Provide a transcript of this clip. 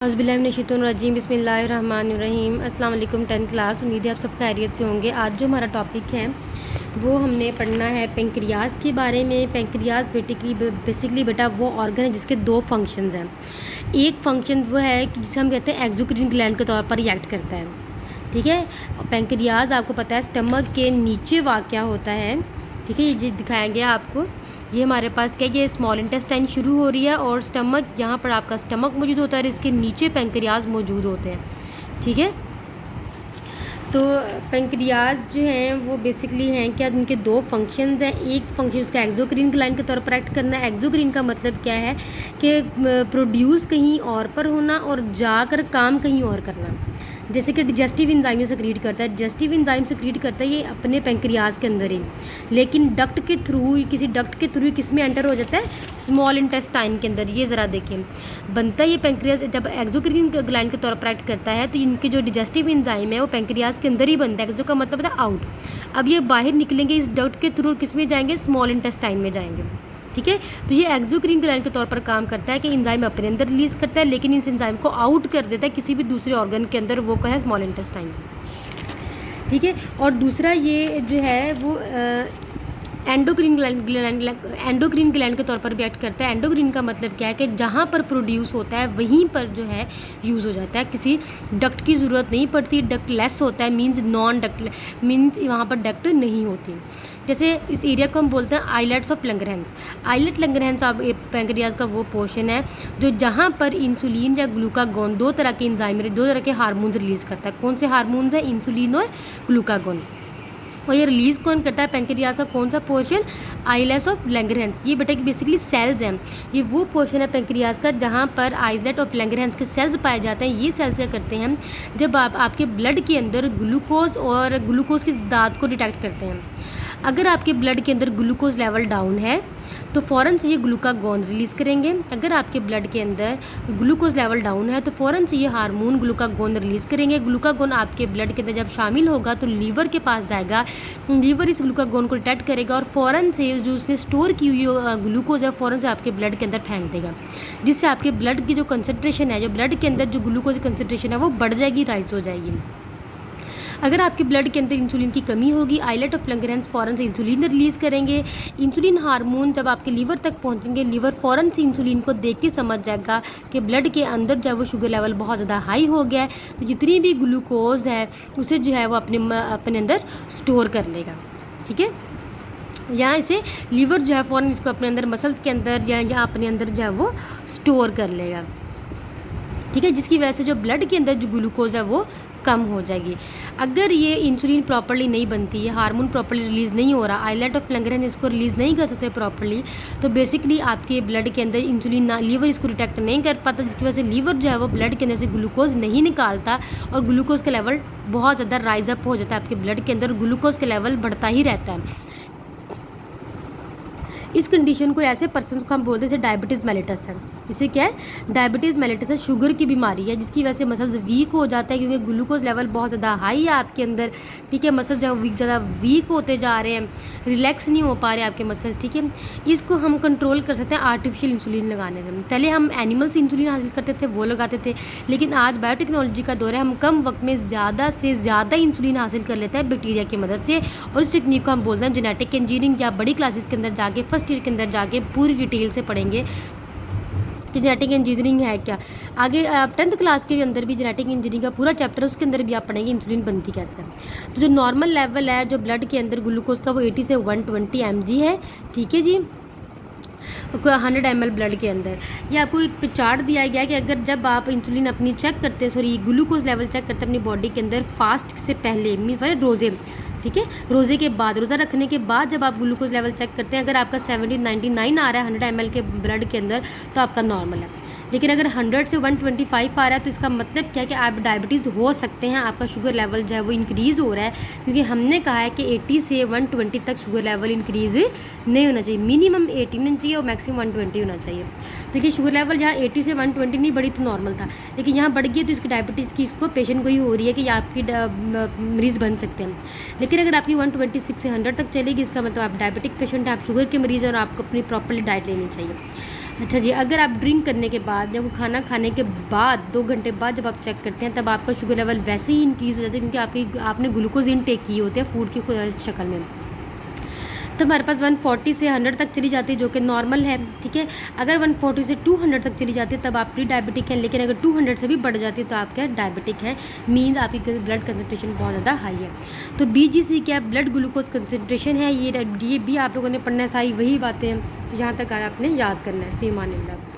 औज़ुबिल्लाहिमिनश्शैतानिर्रजीम बिस्मिल्लाहिर्रहमानिर्रहीम। अस्सलाम वालेकुम 10th क्लास। उम्मीद है आप सब खैरियत से होंगे। आज जो हमारा टॉपिक है वो हमने पढ़ना है पेंक्रियाज के बारे में। पेंक्रियाज बेसिकली बेटा वो ऑर्गन है जिसके दो फंक्शंस हैं। एक फंक्शन वो है कि जिसे हम कहते हैं एक्सोक्राइन ग्लैंड के तौर पर रिएक्ट करता है, ठीक है। पेंक्रियाज आपको पता है स्टमक के नीचे वाक़या होता है, ठीक है। ये जो दिखाया गया आपको, ये हमारे पास क्या, ये स्मॉल इंटेस्टाइन शुरू हो रही है और स्टमक, यहाँ पर आपका स्टमक मौजूद होता है और इसके नीचे पेंक्रियाज मौजूद होते हैं, ठीक है। तो पेंक्रियाज जो हैं वो बेसिकली हैं क्या, उनके दो फंक्शंस हैं। एक फंक्शन उसका एक्सोक्राइन ग्लैंड के तौर पर एक्ट करना है। एक्सोक्राइन का मतलब क्या है कि प्रोड्यूस कहीं और पर होना और जाकर काम कहीं और करना। जैसे कि डिजेस्टिव एंजाइम सेक्रीट करता है, डिजेस्टिव एंजाइम सेक्रीट करता है ये अपने पेंक्रियाज के अंदर ही, लेकिन डक्ट के थ्रू, किसी डक्ट के थ्रू किस में एंटर हो जाता है, स्मॉल इंटेस्टाइन के अंदर। ये ज़रा देखें, बनता है ये पेंक्रियाज जब एक्सोक्राइन ग्लैंड के तौर पर एक्ट करता है तो इनके जो डिजेस्टिव एंजाइम है वो पेंक्रियाज के अंदर ही बनता है। एक्सो का मतलब है आउट। अब ये बाहर निकलेंगे इस डक्ट के थ्रू, किस में जाएंगे, स्मॉल इंटेस्टाइन में जाएंगे, ठीक है। तो ये एक्सोक्राइन ग्लैंड के तौर पर काम करता है कि एंजाइम अपने अंदर रिलीज़ करता है, लेकिन इस एंजाइम को आउट कर देता है किसी भी दूसरे ऑर्गन के अंदर, वो क्या है, स्मॉल इंटेस्टाइन, ठीक है। और दूसरा ये जो है वो एंडोक्रीन ग्लैंड के तौर पर भी एक्ट करता है। एंडोक्रीन का मतलब क्या है कि जहाँ पर प्रोड्यूस होता है वहीं पर जो है यूज़ हो जाता है, किसी डक्ट की ज़रूरत नहीं पड़ती। डक्ट लेस होता है, मीन्स नॉन डक्ट, मीन्स वहाँ पर डक्ट नहीं होती। जैसे इस एरिया को हम बोलते हैं आइलेट्स ऑफ लंगरहैंस। आइलेट लंगरहैंस आप पेंक्रियाज का वो पोर्शन है जो जहाँ पर इंसुलिन या ग्लूकागोन, दो तरह के एंजाइम, दो तरह के हार्मोन्स रिलीज़ करता है। कौन से हार्मोन्स है, इंसुलिन और ग्लूकागोन। और ये रिलीज़ कौन करता है, पेंक्रियाज का कौन सा पोर्शन, आइलेट्स ऑफ लंगरहैंस। ये बेटा बेसिकली सेल्स हैं, ये वो पोर्शन है पेंक्रियाज का जहाँ पर आइलेट ऑफ लंगरहैंस के सेल्स पाए जाते हैं। ये सेल्स क्या करते हैं, जब आपके ब्लड के अंदर ग्लूकोज और ग्लूकोज की तादाद को डिटेक्ट करते हैं। अगर आपके ब्लड के अंदर ग्लूकोज लेवल डाउन है तो फ़ौरन से ये ग्लूकागोन रिलीज़ करेंगे। अगर आपके ब्लड के अंदर ग्लूकोज लेवल डाउन है तो फ़ौरन से ये हार्मोन ग्लूकागोन रिलीज़ करेंगे। ग्लूकागोन आपके ब्लड के अंदर जब शामिल होगा तो लीवर के पास जाएगा, लीवर इस ग्लूकागोन को डिटेक्ट करेगा और फ़ौरन से जो उसने स्टोर की हुई ग्लूकोज है फ़ौरन से आपके ब्लड के अंदर फेंक देगा, जिससे आपके ब्लड की जो कंसनट्रेशन है, जो ब्लड के अंदर जो ग्लूकोज की कंसनट्रेशन है वो बढ़ जाएगी, राइज हो जाएगी। अगर आपके ब्लड के अंदर इंसुलिन की कमी होगी, आइलेट ऑफ लंगरहैंस फ़ौरन से इंसुलिन रिलीज़ करेंगे। इंसुलिन हार्मोन जब आपके लीवर तक पहुंचेंगे, लीवर फ़ौरन से इंसुलिन को देख के समझ जाएगा कि ब्लड के अंदर जब वो शुगर लेवल बहुत ज़्यादा हाई हो गया है, तो जितनी भी ग्लूकोज है उसे जो है वो अपने अंदर स्टोर कर लेगा, ठीक है। यहाँ इसे लीवर जो है फ़ौरन इसको अपने अंदर मसल्स के अंदर या अपने अंदर जो है वो स्टोर कर लेगा, ठीक है, जिसकी वजह से जो ब्लड के अंदर जो ग्लूकोज है वो कम हो जाएगी। अगर ये इंसुलिन प्रॉपर्ली नहीं बनती है, हार्मोन प्रॉपर्ली रिलीज़ नहीं हो रहा, आइलेट ऑफ लंगरहैंस इसको रिलीज़ नहीं कर सकते प्रॉपर्ली, तो बेसिकली आपके ब्लड के अंदर इंसुलिन ना, लीवर इसको डिटेक्ट नहीं कर पाता, जिसकी वजह से लीवर जो है वो ब्लड के अंदर से ग्लूकोज नहीं निकालता और ग्लूकोज का लेवल बहुत ज़्यादा राइज अप हो जाता है। आपके ब्लड के अंदर ग्लूकोज का लेवल बढ़ता ही रहता है। इस कंडीशन को ऐसे पर्सन को हम बोलते हैं जैसे डायबिटीज़ मेलिटस है। इसे क्या है, डायबिटीज़ मेलिटस है, शुगर की बीमारी है, जिसकी वजह से मसल्स वीक हो जाते हैं क्योंकि ग्लूकोज लेवल बहुत ज़्यादा हाई है आपके अंदर, ठीक है। मसल्स जो ज़्यादा वीक होते जा रहे हैं, रिलैक्स नहीं हो पा रहे आपके मसल्स, ठीक है। इसको हम कंट्रोल कर सकते हैं आर्टिफिशियल इंसुलिन लगाने से। पहले हम एनिमल से इंसुलिन हासिल करते थे, वो लगाते थे, लेकिन आज बायोटेक्नोलॉजी का दौर है, हम कम वक्त में ज़्यादा से ज़्यादा इंसुलिन हासिल कर लेते हैं बैक्टीरिया की मदद से। और इस टेक्निक को हम बोलते हैं जेनेटिक इंजीनियरिंग, या बड़ी क्लासेस के अंदर जाके, फर्स्ट ईयर के अंदर जाके पूरी डिटेल से पढ़ेंगे कि जेनेटिक इंजीनियरिंग है क्या। आगे आप 10th क्लास के अंदर भी जेनेटिक इंजीनियरिंग का पूरा चैप्टर, उसके अंदर भी आप पढ़ेंगे इंसुलिन बनती कैसे है। तो जो नॉर्मल लेवल है जो ब्लड के अंदर ग्लूकोज का वो 80 से 120 mg है, ठीक है जी, 100 ml ब्लड के अंदर। ये आपको एक चार्ट दिया गया है कि अगर जब आप इंसुलिन अपनी चेक करते हैं, सॉरी ग्लूकोज लेवल चेक करते हैं अपनी बॉडी के अंदर फास्ट से पहले, मीन रोज़े, ठीक है, रोज़े के बाद, रोज़ा रखने के बाद जब आप ग्लूकोज लेवल चेक करते हैं, अगर आपका 70-99 आ रहा है 100 ml के ब्लड के अंदर तो आपका नॉर्मल है। लेकिन अगर 100 से 125 आ रहा है तो इसका मतलब क्या है कि आप डायबिटीज़ हो सकते हैं, आपका शुगर लेवल जो है वो इंक्रीज़ हो रहा है, क्योंकि हमने कहा है कि 80 से 120 तक शुगर लेवल इंक्रीज़ नहीं होना चाहिए, मिनिमम 80 होना चाहिए और मैक्सिमम 120 होना चाहिए। देखिए शुगर लेवल जहाँ 80 से 120 नहीं बढ़ी तो नॉर्मल था, लेकिन यहाँ बढ़ गई तो इसकी डायबिटीज़ की इसको पेशेंट को ही हो रही है कि आपकी मरीज़ बन सकते हैं। लेकिन अगर आपकी 126 से 100 तक चलेगी, इसका मतलब आप डायबिटिक पेशेंट हैं, आप शुगर के मरीज़ हैं और आपको अपनी प्रॉपर्ली डाइट लेनी चाहिए। अच्छा जी, अगर आप ड्रिंक करने के बाद या कोई खाना खाने के बाद 2 घंटे बाद जब आप चेक करते हैं, तब आपका शुगर लेवल वैसे ही इंक्रीज़ हो जाता है, क्योंकि आपने ग्लूकोज इनटेक किए होते हैं फूड की शक्ल में। तो हमारे पास 140 से 100 तक चली जाती है, जो कि नॉर्मल है, ठीक है। अगर 140 से 200 तक चली जाती है तब आप प्री डायबिटिक हैं, लेकिन अगर 200 से भी बढ़ जाती है तो आप क्या डायबिटिक हैं, मीन्स आपकी ब्लड कंसनट्रेशन बहुत ज़्यादा हाई है। तो BGC क्या ब्लड ग्लूकोज कंसनट्रेशन है, ये भी आप लोगों ने पढ़ना है, सारी वही बातें हैं। तो यहाँ तक आपने याद करना है। फ़ी अमानिल्लाह।